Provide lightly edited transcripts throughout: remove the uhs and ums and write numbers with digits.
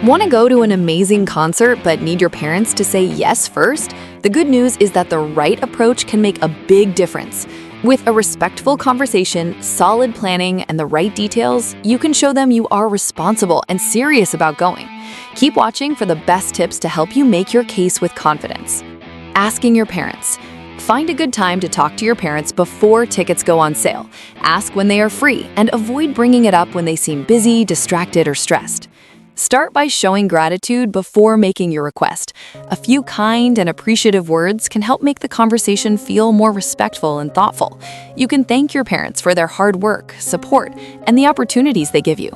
Want to go to an amazing concert but need your parents to say yes first? The good news is that the right approach can make a big difference. With a respectful conversation, solid planning, and the right details, you can show them you are responsible and serious about going. Keep watching for the best tips to help you make your case with confidence. Asking your parents. Find a good time to talk to your parents before tickets go on sale. Ask when they are free and avoid bringing it up when they seem busy, distracted, or stressed. Start by showing gratitude before making your request. A few kind and appreciative words can help make the conversation feel more respectful and thoughtful. You can thank your parents for their hard work, support, and the opportunities they give you.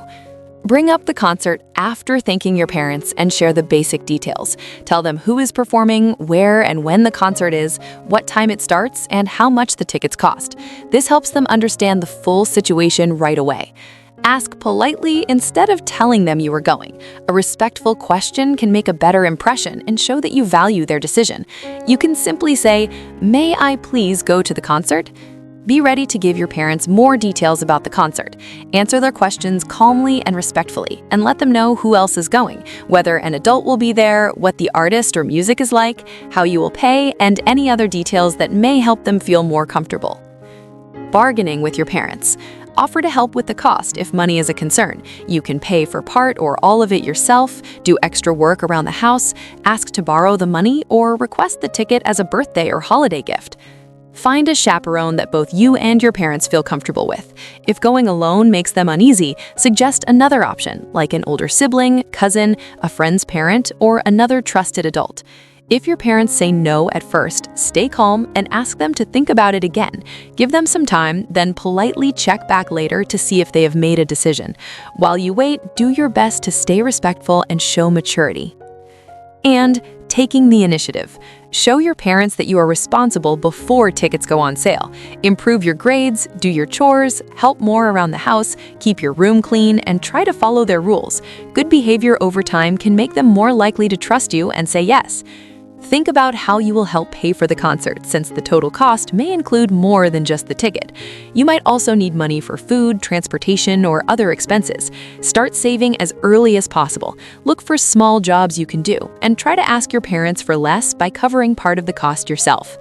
Bring up the concert after thanking your parents and share the basic details. Tell them who is performing, where and when the concert is, what time it starts, and how much the tickets cost. This helps them understand the full situation right away. Ask politely instead of telling them you are going. A respectful question can make a better impression and show that you value their decision. You can simply say, "May I please go to the concert?" Be ready to give your parents more details about the concert. Answer their questions calmly and respectfully, and let them know who else is going, whether an adult will be there, what the artist or music is like, how you will pay, and any other details that may help them feel more comfortable. Bargaining with your parents. Offer to help with the cost if money is a concern. You can pay for part or all of it yourself, do extra work around the house, ask to borrow the money, or request the ticket as a birthday or holiday gift. Find a chaperone that both you and your parents feel comfortable with. If going alone makes them uneasy, suggest another option, like an older sibling, cousin, a friend's parent, or another trusted adult. If your parents say no at first, stay calm and ask them to think about it again. Give them some time, then politely check back later to see if they have made a decision. While you wait, do your best to stay respectful and show maturity. And taking the initiative. Show your parents that you are responsible before tickets go on sale. Improve your grades, do your chores, help more around the house, keep your room clean, and try to follow their rules. Good behavior over time can make them more likely to trust you and say yes. Think about how you will help pay for the concert, since the total cost may include more than just the ticket. You might also need money for food, transportation, or other expenses. Start saving as early as possible. Look for small jobs you can do, and try to ask your parents for less by covering part of the cost yourself.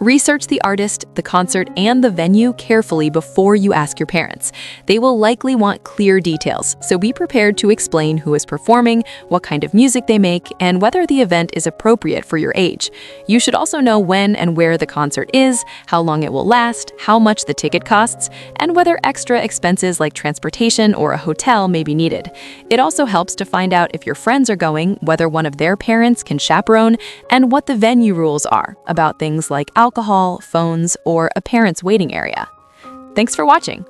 Research the artist, the concert, and the venue carefully before you ask your parents. They will likely want clear details, so be prepared to explain who is performing, what kind of music they make, and whether the event is appropriate for your age. You should also know when and where the concert is, how long it will last, how much the ticket costs, and whether extra expenses like transportation or a hotel may be needed. It also helps to find out if your friends are going, whether one of their parents can chaperone, and what the venue rules are about things like alcohol, phones, or a parent's waiting area. Thanks for watching.